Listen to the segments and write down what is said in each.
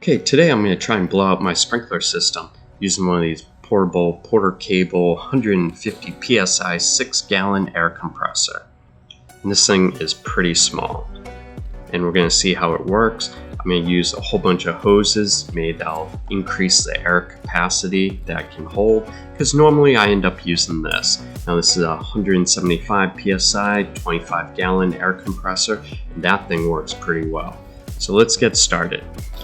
Okay, today I'm going to try and blow out my sprinkler system using one of these portable Porter cable 150 psi 6-gallon air compressor. And this thing is pretty small. And we're going to see how it works. I'm going to use a whole bunch of hoses made that'll increase the air capacity that it can hold, because normally I end up using this. Now this is a 175 psi 25-gallon air compressor, and that thing works pretty well. So let's get started.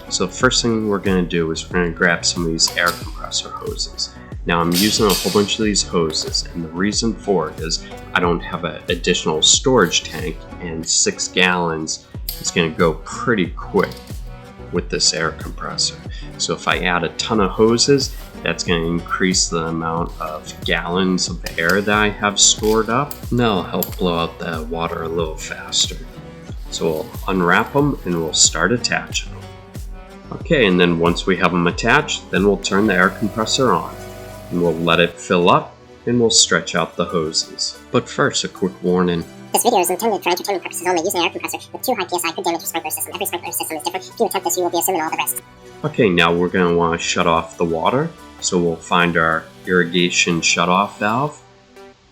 So the first thing we're going to do is we're going to grab some of these air compressor hoses. Now I'm using a whole bunch of these hoses, and the reason for it is I don't have an additional storage tank, and 6 gallons is going to go pretty quick with this air compressor. So if I add a ton of hoses, that's going to increase the amount of gallons of air that I have stored up, and that'll help blow out the water a little faster. So we'll unwrap them and we'll start attaching them. Okay, and then once we have them attached, then we'll turn the air compressor on. And we'll let it fill up and we'll stretch out the hoses. But first, a quick warning. This video is intended for entertainment purposes only. Using an air compressor with too high PSI could damage your sprinkler system. Every sprinkler system is different. If you attempt this, you will be assuming all the risks. Okay, now we're going to want to shut off the water. So we'll find our irrigation shutoff valve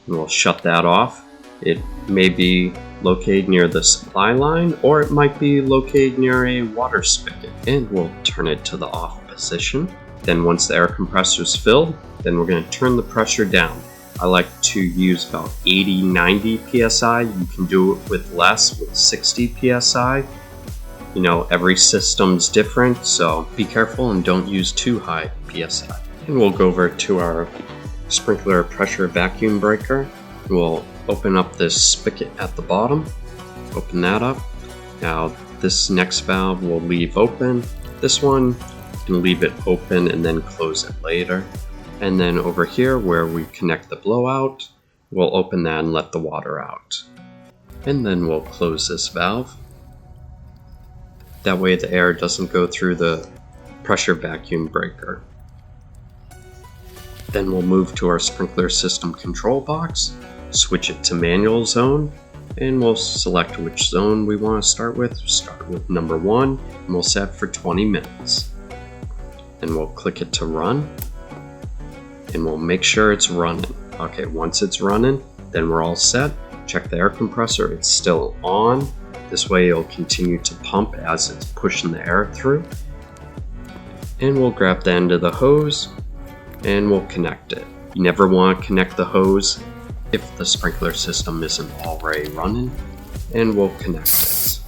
and we'll shut that off. It may be located near the supply line, or it might be located near a water spigot. And we'll turn it to the off position. Then once the air compressor is filled, then we're going to turn the pressure down. I like to use about 80-90 psi. You can do it with less, with 60 psi. You know, every system's different, so be careful and don't use too high psi. And we'll go over to our sprinkler pressure vacuum breaker. We'll open up this spigot at the bottom. Open that up. Now this next valve we'll leave open. This one can leave it open and then close it later. And then over here where we connect the blowout, we'll open that and let the water out. And then we'll close this valve. That way the air doesn't go through the pressure vacuum breaker. Then we'll move to our sprinkler system control box, switch it to manual zone, and we'll select which zone we want to start with. Start with number 1, and we'll set for 20 minutes. Then we'll click it to run, and we'll make sure it's running. Okay, once it's running, then we're all set. Check the air compressor, it's still on. This way it'll continue to pump as it's pushing the air through. And we'll grab the end of the hose, and we'll connect it. You never want to connect the hose if the sprinkler system isn't already running, and we'll connect it.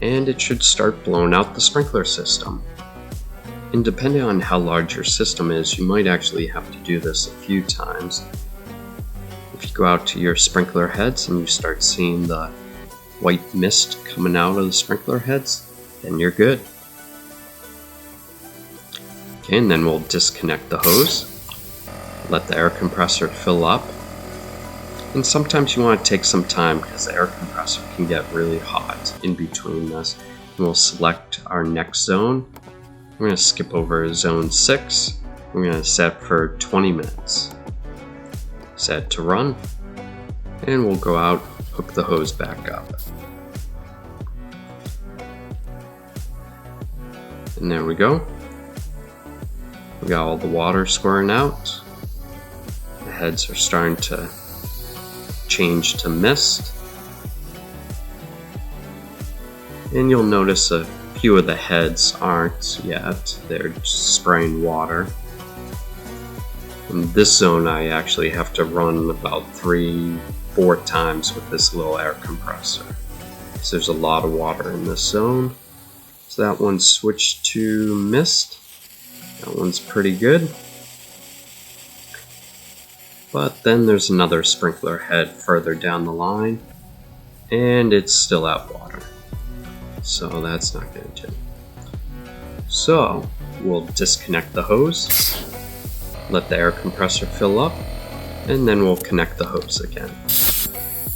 And it should start blowing out the sprinkler system. And depending on how large your system is, you might actually have to do this a few times. If you go out to your sprinkler heads and you start seeing the white mist coming out of the sprinkler heads, then you're good. Okay, and then we'll disconnect the hose. Let the air compressor fill up. And sometimes you want to take some time because the air compressor can get really hot in between this. And we'll select our next zone. We're going to skip over zone 6. We're going to set for 20 minutes. Set to run. And we'll go out, hook the hose back up. And there we go. We got all the water squirting out. The heads are starting to change to mist. And you'll notice a few of the heads aren't yet. They're just spraying water. In this zone I actually have to run about 3-4 times with this little air compressor. So there's a lot of water in this zone. So that one's switched to mist. That one's pretty good. But then there's another sprinkler head further down the line, and it's still at water. So that's not going to do. So we'll disconnect the hose, let the air compressor fill up, and then we'll connect the hose again.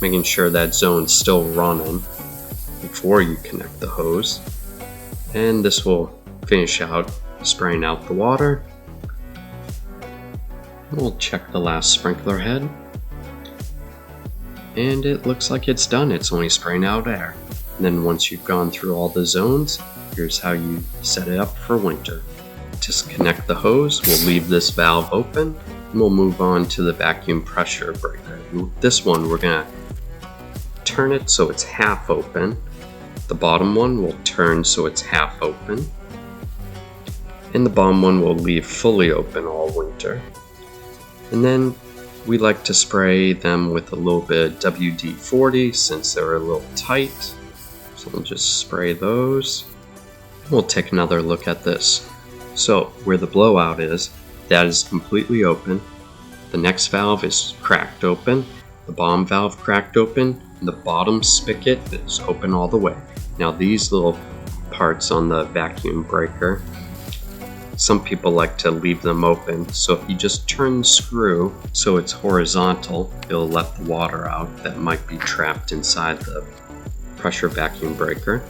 Making sure that zone's still running before you connect the hose. And this will finish out spraying out the water. We'll check the last sprinkler head. And it looks like it's done. It's only spraying out air. And then once you've gone through all the zones, here's how you set it up for winter. Disconnect the hose, we'll leave this valve open, and we'll move on to the vacuum pressure breaker. This one, we're going to turn it so it's half open. The bottom one will turn so it's half open. And the bottom one will leave fully open all winter. And then we like to spray them with a little bit of WD-40 since they're a little tight. So we'll just spray those. We'll take another look at this. So where the blowout is, that is completely open. The next valve is cracked open. The bottom valve cracked open. And the bottom spigot is open all the way. Now these little parts on the vacuum breaker, some people like to leave them open, so if you just turn the screw so it's horizontal, it'll let the water out that might be trapped inside the pressure vacuum breaker.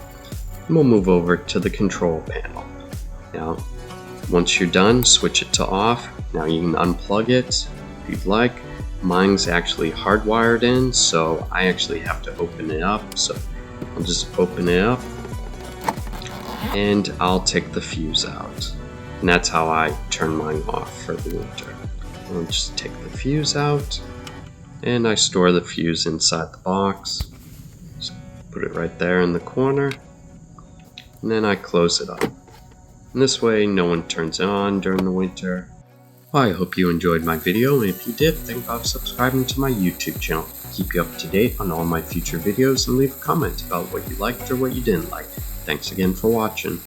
And we'll move over to the control panel. Now, once you're done, switch it to off. Now you can unplug it if you'd like. Mine's actually hardwired in, so I actually have to open it up. So I'll just open it up, and I'll take the fuse out. And that's how I turn mine off for the winter. I'll just take the fuse out, and I store the fuse inside the box. Just put it right there in the corner, and then I close it up. And this way no one turns it on during the winter. Well, I hope you enjoyed my video, and if you did, think about subscribing to my YouTube channel. Keep you up to date on all my future videos, and leave a comment about what you liked or what you didn't like. Thanks again for watching.